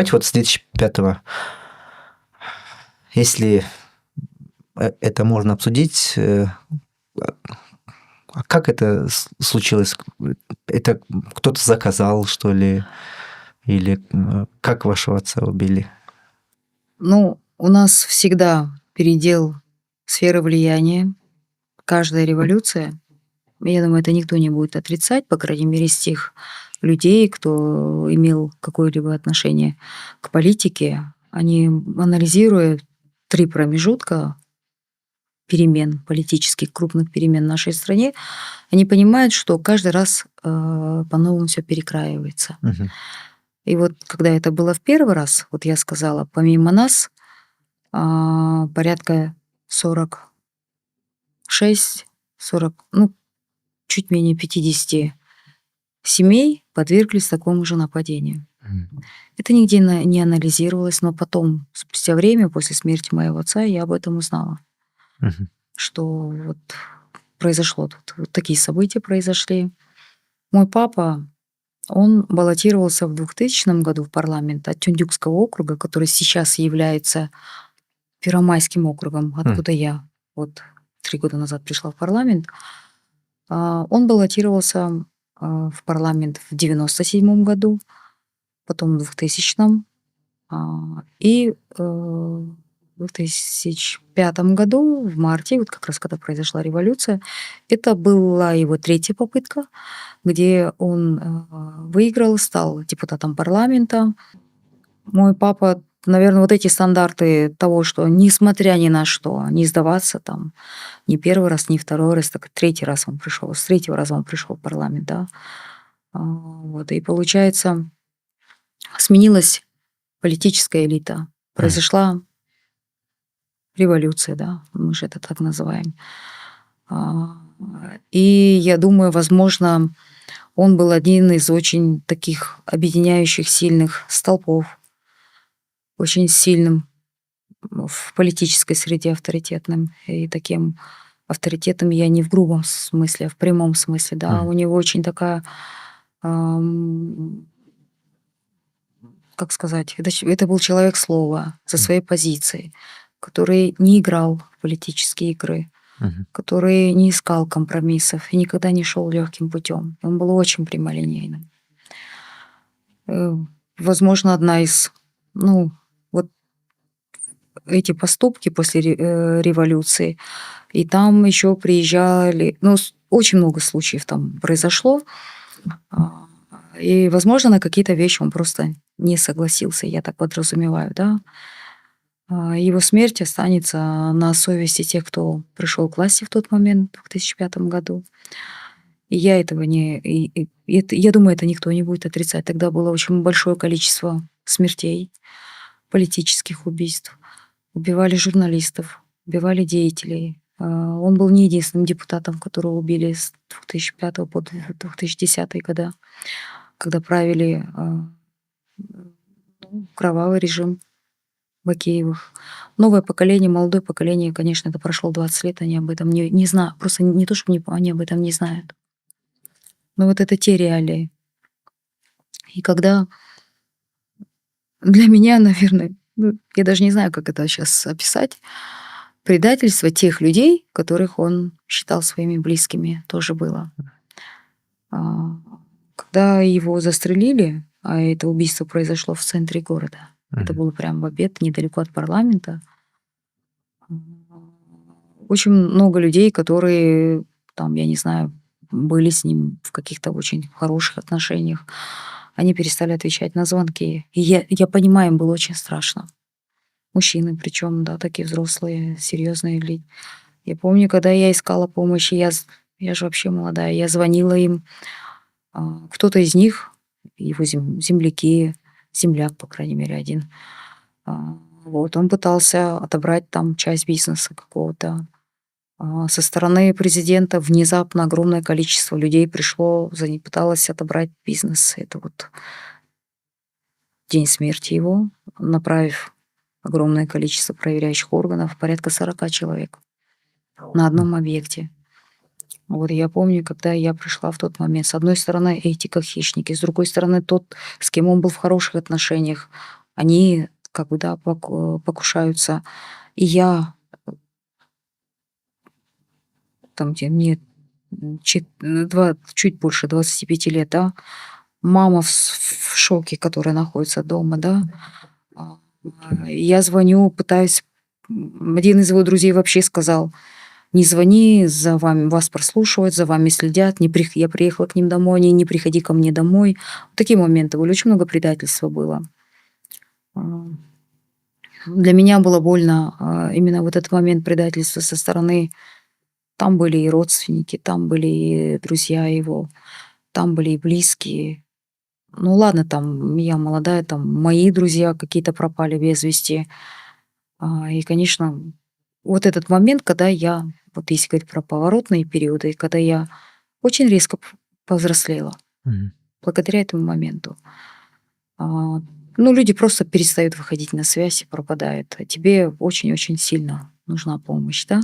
Давайте вот с 2005, если это можно обсудить, а а как это случилось? Это кто-то заказал, что ли? Или, как вашего отца убили? Ну, у нас всегда передел сферы влияния. Каждая революция, я думаю, это никто не будет отрицать, по крайней мере, из тех людей, кто имел какое-либо отношение к политике, они, анализируя 3 промежутка перемен, политических крупных перемен в нашей стране, они понимают, что каждый раз, по-новому все перекраивается. Мгм. И вот когда это было в первый раз, вот я сказала, помимо нас, порядка 46, 40, ну, чуть менее 50 семей подверглись такому же нападению. Мгм. Это нигде не анализировалось, но потом, спустя время, после смерти моего отца, я об этом узнала, Мгм. что вот произошло тут, вот такие события произошли. Мой папа, он баллотировался в 2000 году в парламент от Тюндюкского округа, который сейчас является Первомайским округом, М. откуда я вот 3 года назад пришла в парламент. Он баллотировался, в парламент в 97 году, потом в 2000, и, в 2005 году, в марте, вот как раз когда произошла революция, это была его третья попытка, где он, выиграл, стал депутатом парламента. Мой папа, наверное, вот эти стандарты того, что несмотря ни на что, не сдаваться там, не первый раз, не второй раз, так третий раз он пришел, с третьего раза он пришел в парламент, да. Вот и получается, сменилась политическая элита, М. произошла революция, да, мы же это так называем. А, и я думаю, возможно, он был один из очень таких объединяющих сильных столпов, очень сильным в политической среде авторитетным. И таким авторитетом я не в грубом смысле, а в прямом смысле, да. Мгм. У него очень такая, ам, как сказать, это был человек слова, со М. своей позицией, который не играл в политические игры, Мгм. который не искал компромиссов и никогда не шел легким путем. Он был очень прямолинейным. Э, Возможно, одна из, ну, вот эти поступки после революции, и там еще приезжали, ну, очень много случаев там произошло, а, и, возможно, на какие-то вещи он просто не согласился, я так подразумеваю, да. Его смерть останется на совести тех, кто пришел к власти в тот момент, в 2005 году. И я этого не... И это, я думаю, это никто не будет отрицать. Тогда было очень большое количество смертей, политических убийств. Убивали журналистов, убивали деятелей. Он был не единственным депутатом, которого убили с 2005 по 2010 года, когда правили, ну, кровавый режим Бакеевых. Новое поколение, молодое поколение, конечно, это прошло 20 лет, они об этом не знают. Просто не то, чтобы они об этом не знают. Но вот это те реалии. И когда для меня, наверное, ну, я даже не знаю, как это сейчас описать, предательство тех людей, которых он считал своими близкими, тоже было. А, Когда его застрелили, а это убийство произошло в центре города, это Мгм. было прям в обед, недалеко от парламента, очень много людей, которые там, я не знаю, были с ним в каких-то очень хороших отношениях, они перестали отвечать на звонки. И я понимаю, им было очень страшно. Мужчины, причем, да, такие взрослые, серьезные люди. Я помню, когда я искала помощи, я же вообще молодая, я звонила им. Кто-то из них, его земляки, земляк, по крайней мере, один, вот, он пытался отобрать там часть бизнеса какого-то. Со стороны президента внезапно огромное количество людей пришло, пыталось отобрать бизнес. Это вот день смерти его, направив огромное количество проверяющих органов, порядка 40 человек на М. одном объекте. Вот я помню, когда я пришла в тот момент, с одной стороны, эти как хищники, с другой стороны, тот, с кем он был в хороших отношениях, они как бы, да, покушаются. И я, там, где мне чуть больше 25 лет, да, мама в шоке, которая находится дома, да. А, Я звоню, пытаюсь. Один из его друзей вообще сказал: не звони, за вами вас прослушивают, за вами следят. Я приехала к ним домой, они: не приходи ко мне домой. Такие моменты были, очень много предательства было. А, Для меня было больно именно вот этот момент предательства со стороны. Там были и родственники, там были и друзья его, там были и близкие. Ну ладно, там я молодая, там мои друзья какие-то пропали без вести. И, конечно, вот этот момент, когда я, вот если говорить про поворотные периоды, когда я очень резко повзрослела Мгм. благодаря этому моменту. А, Ну, люди просто перестают выходить на связь и пропадают. А тебе очень-очень сильно нужна помощь, да?